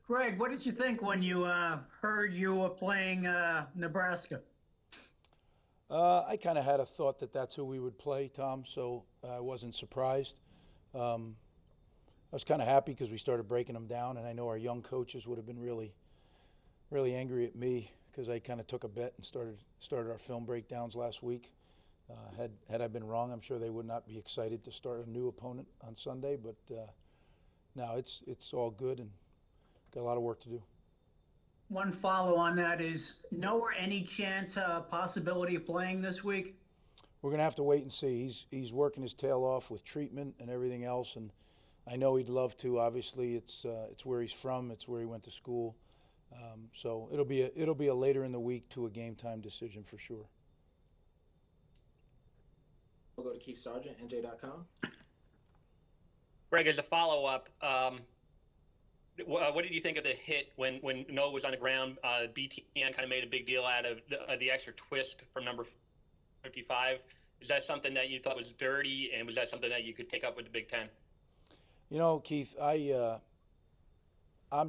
Greg, what did you think when you heard you were playing Nebraska? I kind of had a thought that that's who we would play, Tom, so I wasn't surprised. I was kind of happy because we started breaking them down, and I know our young coaches would have been really angry at me because I kind of took a bet and started our film breakdowns last week. Had I been wrong, I'm sure they would not be excited to start a new opponent on Sunday, but no, it's all good and got a lot of work to do. One follow on that is no or any chance, possibility of playing this week? We're going to have to wait and see. He's working his tail off with treatment and everything else, and I know he'd love to. Obviously, it's where he's from. It's where he went to school. So it'll be a later in the week to a game time decision for sure. We'll go to Keith Sargent, NJ.com. Greg, as a follow-up, what did you think of the hit when Noah was on the ground? BTN kind of made a big deal out of the extra twist from number 55. Is that something that you thought was dirty, and was that something that you could take up with the Big Ten? You know, Keith, I'm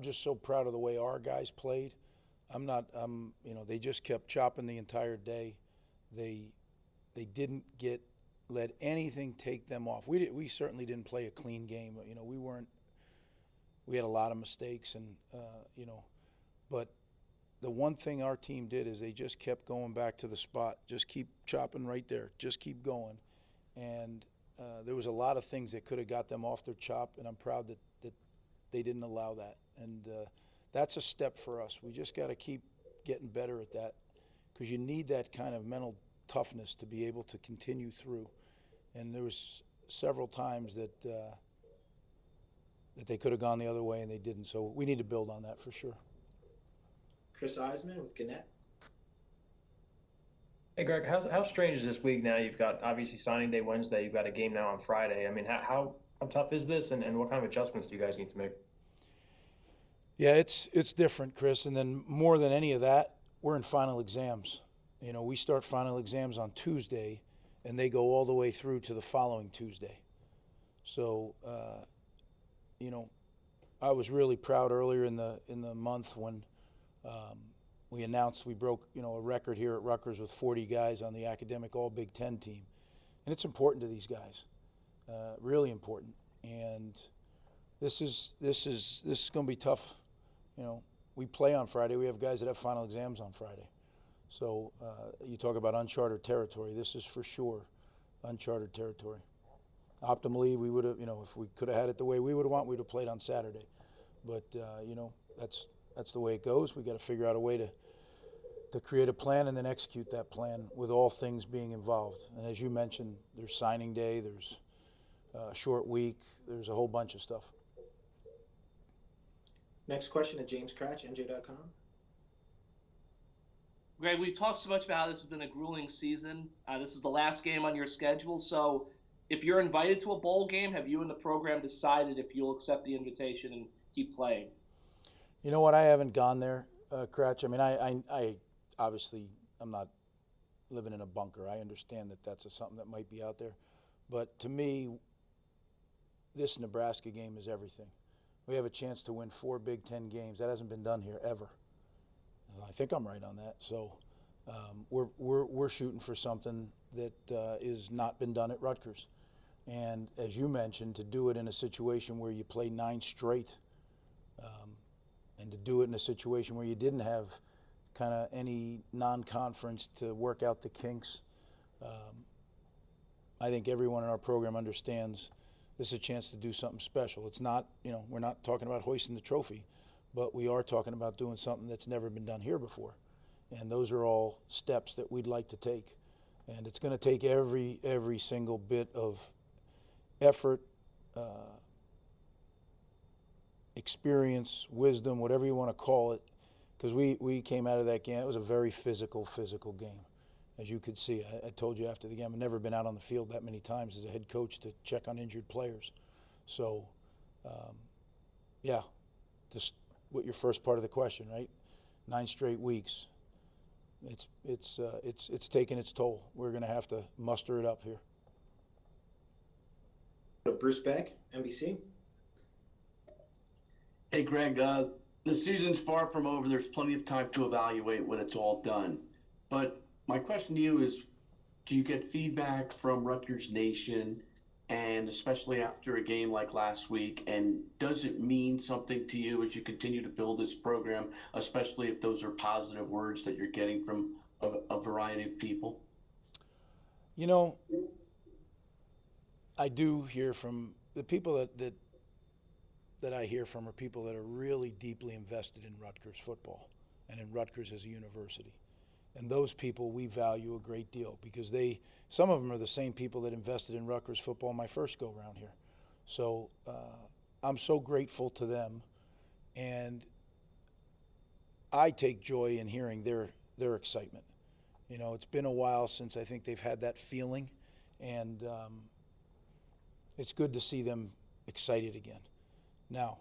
just so proud of the way our guys played. They just kept chopping the entire day. They didn't let anything take them off. We certainly didn't play a clean game. You know, we had a lot of mistakes, and but the one thing our team did is they just kept going back to the spot. Just keep chopping right there. Just keep going, and there was a lot of things that could have got them off their chop, and I'm proud that they didn't allow that. And that's a step for us. We just got to keep getting better at that because you need that kind of mental toughness to be able to continue through. And there was several times that they could have gone the other way and they didn't. So we need to build on that for sure. Chris Eisman with Gannett. Hey, Greg, how strange is this week now? You've got obviously signing day Wednesday. You've got a game now on Friday. I mean, how tough is this, and what kind of adjustments do you guys need to make? Yeah, it's different, Chris. And then more than any of that, we're in final exams. You know, we start final exams on Tuesday, and they go all the way through to the following Tuesday. So, I was really proud earlier in the month when we announced we broke a record here at Rutgers with 40 guys on the academic All Big Ten team, and it's important to these guys, really important. And this is going to be tough. You know, we play on Friday. We have guys that have final exams on Friday. So you talk about uncharted territory. This is for sure uncharted territory. Optimally, we would have, if we could have had it the way we would want, we'd have played on Saturday. But that's the way it goes. We got to figure out a way to create a plan and then execute that plan with all things being involved. And as you mentioned, there's signing day, there's a short week, there's a whole bunch of stuff. Next question to James Cratch, NJ.com. Greg, we've talked so much about how this has been a grueling season. This is the last game on your schedule. So if you're invited to a bowl game, have you and the program decided if you'll accept the invitation and keep playing? You know what? I haven't gone there, Cratch. I mean, I obviously, I'm not living in a bunker. I understand that that's something that might be out there. But to me, this Nebraska game is everything. We have a chance to win 4 Big Ten games. That hasn't been done here ever. I think I'm right on that. So we're shooting for something that is not been done at Rutgers. And as you mentioned, to do it in a situation where you play 9 straight, and to do it in a situation where you didn't have kind of any non-conference to work out the kinks, I think everyone in our program understands this is a chance to do something special. It's not, we're not talking about hoisting the trophy, but we are talking about doing something that's never been done here before. And those are all steps that we'd like to take. And it's going to take every single bit of effort, experience, wisdom, whatever you want to call it, because we came out of that game. It was a very physical game. As you could see, I told you after the game, I've never been out on the field that many times as a head coach to check on injured players. So, just what your first part of the question, right? 9 straight weeks. It's taken its toll. We're going to have to muster it up here. Bruce Beck, NBC. Hey, Greg, the season's far from over. There's plenty of time to evaluate when it's all done. But my question to you is, do you get feedback from Rutgers Nation, and especially after a game like last week? And does it mean something to you as you continue to build this program, especially if those are positive words that you're getting from a variety of people? You know, I do hear from the people that I hear from are people that are really deeply invested in Rutgers football and in Rutgers as a university. And those people we value a great deal because some of them are the same people that invested in Rutgers football my first go round here. So I'm so grateful to them, and I take joy in hearing their excitement. You know, it's been a while since I think they've had that feeling, and it's good to see them excited again. Now,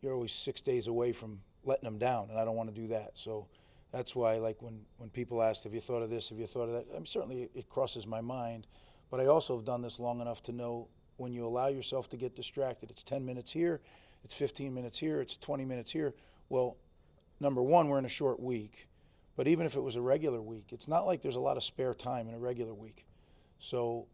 you're always 6 days away from letting them down, and I don't want to do that. So that's why, like, when people ask, have you thought of this, have you thought of that, certainly it crosses my mind, but I also have done this long enough to know when you allow yourself to get distracted, it's 10 minutes here, it's 15 minutes here, it's 20 minutes here. Well, number one, we're in a short week, but even if it was a regular week, it's not like there's a lot of spare time in a regular week. So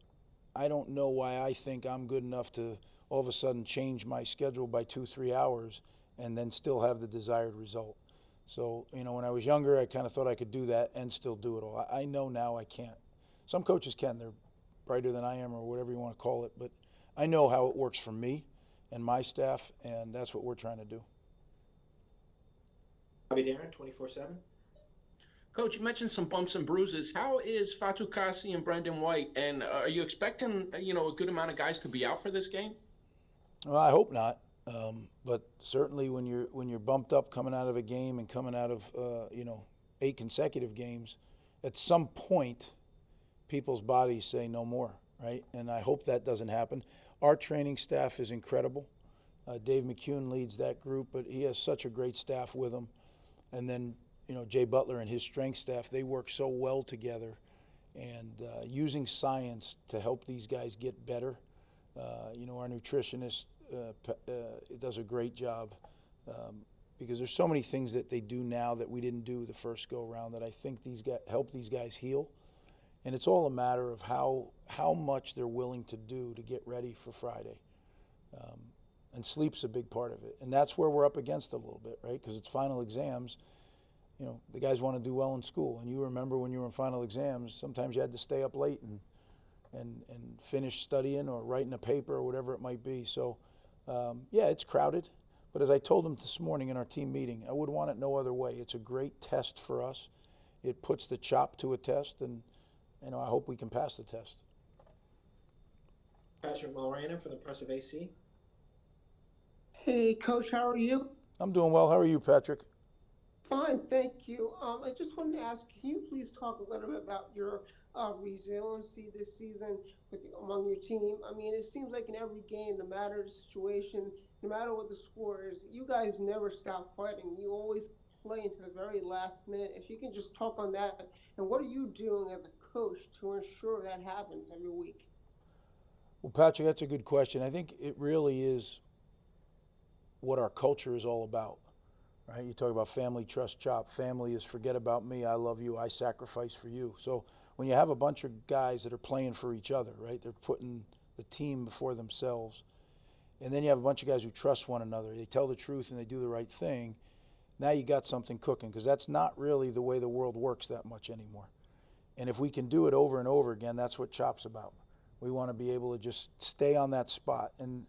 I don't know why I think I'm good enough to all of a sudden change my schedule by 2-3 hours and then still have the desired result. So, you know, when I was younger, I kind of thought I could do that and still do it all. I know now I can't. Some coaches can. They're brighter than I am or whatever you want to call it. But I know how it works for me and my staff, and that's what we're trying to do. Bobby Darren, 24/7. Coach, you mentioned some bumps and bruises. How is Fatou Kassi and Brendan White? And are you expecting, a good amount of guys to be out for this game? Well, I hope not. But certainly when you're bumped up coming out of a game and coming out of 8 consecutive games, at some point people's bodies say no more, right? And I hope that doesn't happen. Our training staff is incredible. Dave McCune leads that group, but he has such a great staff with him. And then Jay Butler and his strength staff, they work so well together, and using science to help these guys get better. Our nutritionist does a great job because there's so many things that they do now that we didn't do the first go around that I think help these guys heal. And it's all a matter of how much they're willing to do to get ready for Friday. And sleep's a big part of it. And that's where we're up against it a little bit, right? Because it's final exams. The guys want to do well in school. And you remember when you were in final exams, sometimes you had to stay up late and finish studying or writing a paper or whatever it might be. So, yeah, it's crowded. But as I told them this morning in our team meeting, I would want it no other way. It's a great test for us. It puts the chop to a test, and I hope we can pass the test. Patrick Mulranen from the Press of AC. Hey, Coach, how are you? I'm doing well. How are you, Patrick? Fine, thank you. I just wanted to ask, can you please talk a little bit about your resiliency this season among your team? I mean, it seems like in every game, no matter the situation, no matter what the score is, you guys never stop fighting. You always play into the very last minute. If you can just talk on that, and what are you doing as a coach to ensure that happens every week? Well, Patrick, that's a good question. I think it really is what our culture is all about, right? You talk about family, trust, chop. Family is forget about me, I love you, I sacrifice for you. So when you have a bunch of guys that are playing for each other, right? They're putting the team before themselves. And then you have a bunch of guys who trust one another. They tell the truth and they do the right thing. Now you got something cooking, because that's not really the way the world works that much anymore. And if we can do it over and over again, that's what chop's about. We want to be able to just stay on that spot. And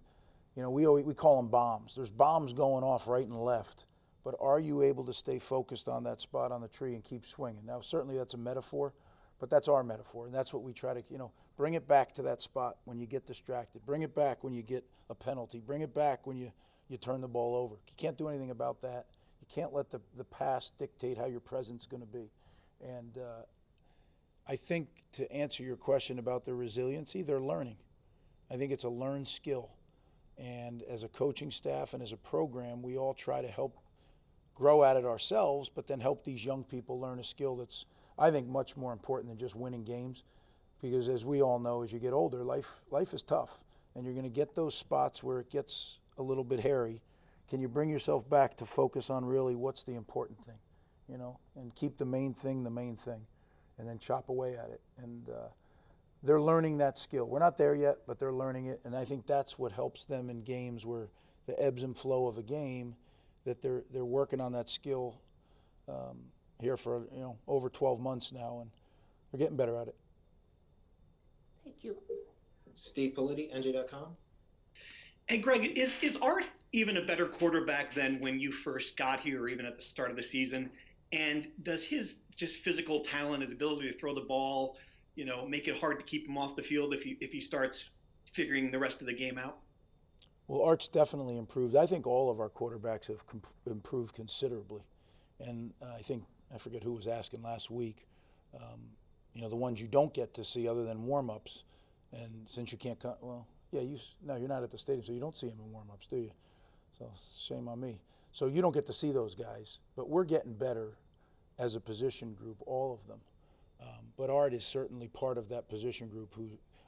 we call them bombs. There's bombs going off right and left. But are you able to stay focused on that spot on the tree and keep swinging? Now, certainly that's a metaphor, but that's our metaphor. And that's what we try to, bring it back to that spot when you get distracted. Bring it back when you get a penalty. Bring it back when you turn the ball over. You can't do anything about that. You can't let the past dictate how your present's going to be. And I think to answer your question about their resiliency, they're learning. I think it's a learned skill. And as a coaching staff and as a program, we all try to help grow at it ourselves, but then help these young people learn a skill that's, I think, much more important than just winning games. Because as we all know, as you get older, life is tough. And you're going to get those spots where it gets a little bit hairy. can you bring yourself back to focus on really what's the important thing, and keep the main thing, and then chop away at it. And they're learning that skill. We're not there yet, but they're learning it, and I think that's what helps them in games where the ebbs and flow of a game, that they're working on that skill here for over 12 months now, and they're getting better at it. Thank you. Steve Politi, NJ.com. Hey, Greg, is Art even a better quarterback than when you first got here, or even at the start of the season? And does his just physical talent, his ability to throw the ball, make it hard to keep him off the field if he starts figuring the rest of the game out? Well, Art's definitely improved. I think all of our quarterbacks have improved considerably. And I forget who was asking last week, the ones you don't get to see other than warm-ups. And since you can't come, no, you're not at the stadium, so you don't see them in warm-ups, do you? So shame on me. So you don't get to see those guys. But we're getting better as a position group, all of them. But Art is certainly part of that position group.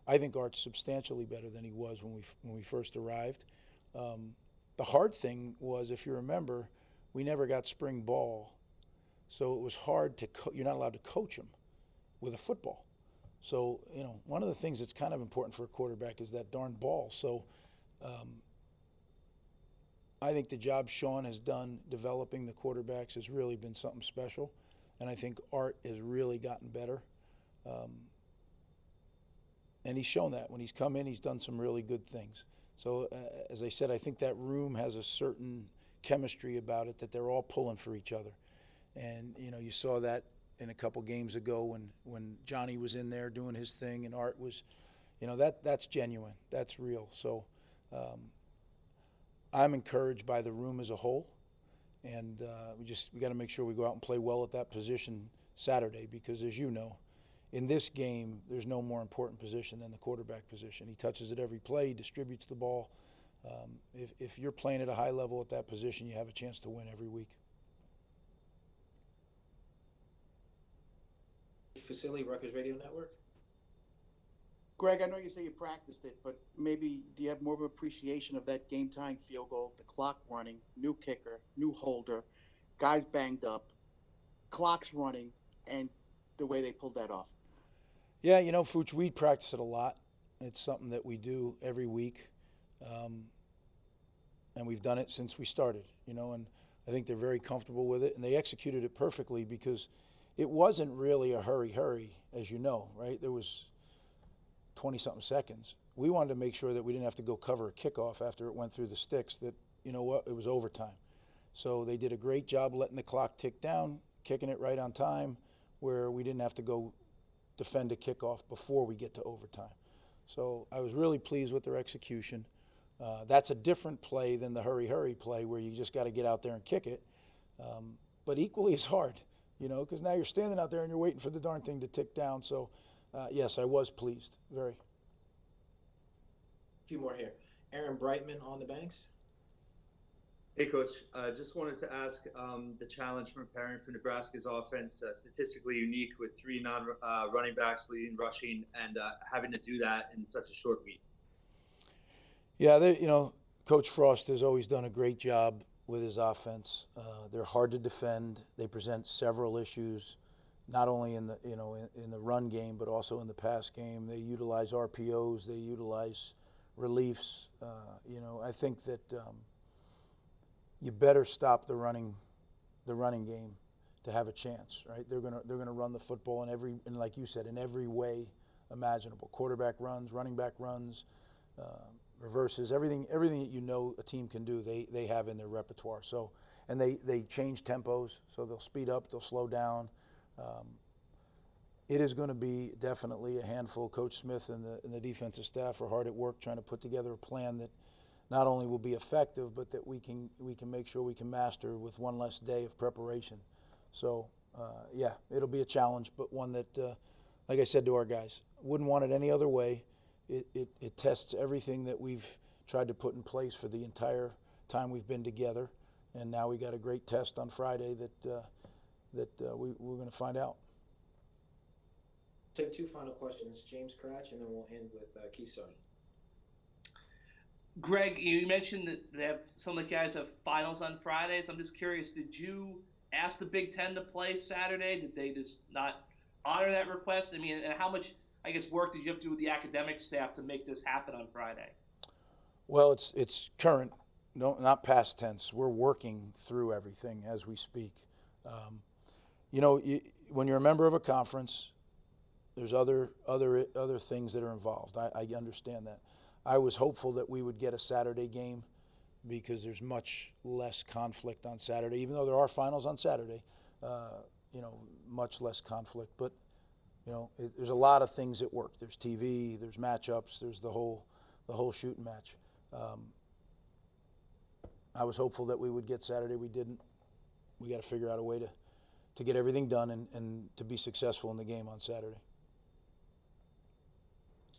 I think Art's substantially better than he was when we first arrived. The hard thing was, if you remember, we never got spring ball, so it was hard to you're not allowed to coach him with a football. So one of the things that's kind of important for a quarterback is that darn ball. So I think the job Sean has done developing the quarterbacks has really been something special, and I think Art has really gotten better. And he's shown that. When he's come in, he's done some really good things. So, as I said, I think that room has a certain chemistry about it, that they're all pulling for each other. And, you saw that in a couple games ago when Johnny was in there doing his thing and Art was, that's genuine. That's real. So I'm encouraged by the room as a whole. And we got to make sure we go out and play well at that position Saturday, because, as you know, in this game, there's no more important position than the quarterback position. He touches it every play, he distributes the ball. If you're playing at a high level at that position, you have a chance to win every week. Facility, Rutgers Radio Network. Greg, I know you say you practiced it, but maybe do you have more of an appreciation of that game-tying field goal, the clock running, new kicker, new holder, guys banged up, clock's running, and the way they pulled that off? Yeah, Fooch, we practice it a lot. It's something that we do every week, and we've done it since we started, and I think they're very comfortable with it, and they executed it perfectly because it wasn't really a hurry, as you know, right? There was 20-something seconds. We wanted to make sure that we didn't have to go cover a kickoff after it went through the sticks, that, it was overtime. So they did a great job letting the clock tick down, kicking it right on time, where we didn't have to go defend a kickoff before we get to overtime. So I was really pleased with their execution. That's a different play than the hurry play where you just got to get out there and kick it. But equally as hard, because now you're standing out there and you're waiting for the darn thing to tick down. So, yes, I was pleased, very. A few more here. Aaron Brightman on the Banks. Hey, Coach. Just wanted to ask the challenge from preparing for Nebraska's offense, statistically unique with three non-running backs leading rushing, and having to do that in such a short week. Yeah, Coach Frost has always done a great job with his offense. They're hard to defend. They present several issues, not only in the in the run game, but also in the pass game. They utilize RPOs. They utilize reliefs. I think that you better stop the running game to have a chance, right? They're gonna run the football and like you said, in every way imaginable. Quarterback runs, running back runs, reverses, everything that a team can do, they have in their repertoire. So, and they change tempos, so they'll speed up, they'll slow down. It is going to be definitely a handful. Coach Smith and the defensive staff are hard at work trying to put together a plan that not only will be effective, but that we can make sure we can master with one less day of preparation. So, yeah, it'll be a challenge, but one that, like I said to our guys, wouldn't want it any other way. It tests everything that we've tried to put in place for the entire time we've been together, and now we got a great test on Friday that we're going to find out. Take two final questions, James Cratch, and then we'll end with Keith Sony. Greg, you mentioned that some of the guys have finals on Fridays. I'm just curious, did you ask the Big Ten to play Saturday? Did they just not honor that request? I mean, and how much, I guess, work did you have to do with the academic staff to make this happen on Friday? Well, it's current, no, not past tense. We're working through everything as we speak. When you're a member of a conference, there's other things that are involved. I understand that. I was hopeful that we would get a Saturday game because there's much less conflict on Saturday, even though there are finals on Saturday. Much less conflict. But there's a lot of things at work. There's TV, there's matchups, there's the whole shooting match. I was hopeful that we would get Saturday. We didn't. We got to figure out a way to get everything done and to be successful in the game on Saturday.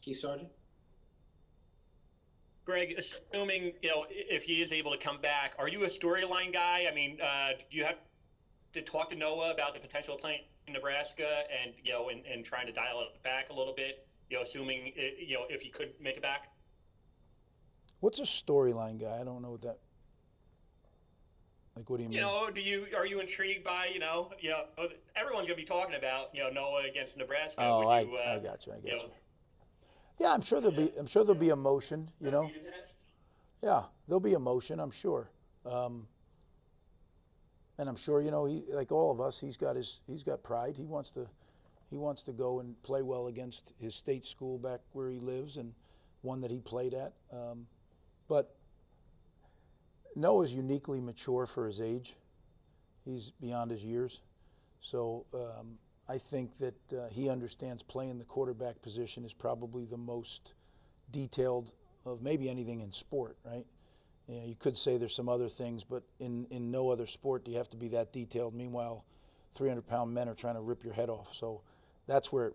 Keith Sargent? Greg, assuming, if he is able to come back, are you a storyline guy? I mean, do you have to talk to Noah about the potential of playing in Nebraska and trying to dial it back a little bit, assuming, if he could make it back? What's a storyline guy? I don't know what that. Like, what do you mean? Are you intrigued by, everyone's going to be talking about, Noah against Nebraska. Oh, I got you. Yeah, I'm sure there'll be emotion, Yeah, there'll be emotion, I'm sure. And I'm sure, he, like all of us, he's got pride. He wants to go and play well against his state school back where he lives and one that he played at. But Noah's uniquely mature for his age. He's beyond his years. So I think that he understands playing the quarterback position is probably the most detailed of maybe anything in sport, right? You could say there's some other things, but in no other sport do you have to be that detailed. Meanwhile, 300-pound men are trying to rip your head off. So that's where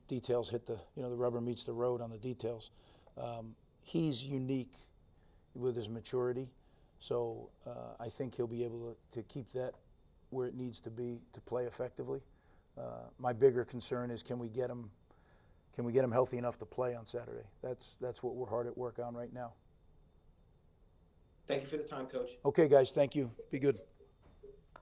details hit the rubber meets the road on the details. He's unique with his maturity, so I think he'll be able to keep that where it needs to be to play effectively. My bigger concern is can we get him healthy enough to play on Saturday? That's what we're hard at work on right now. Thank you for the time, Coach. Okay, guys, thank you. Be good.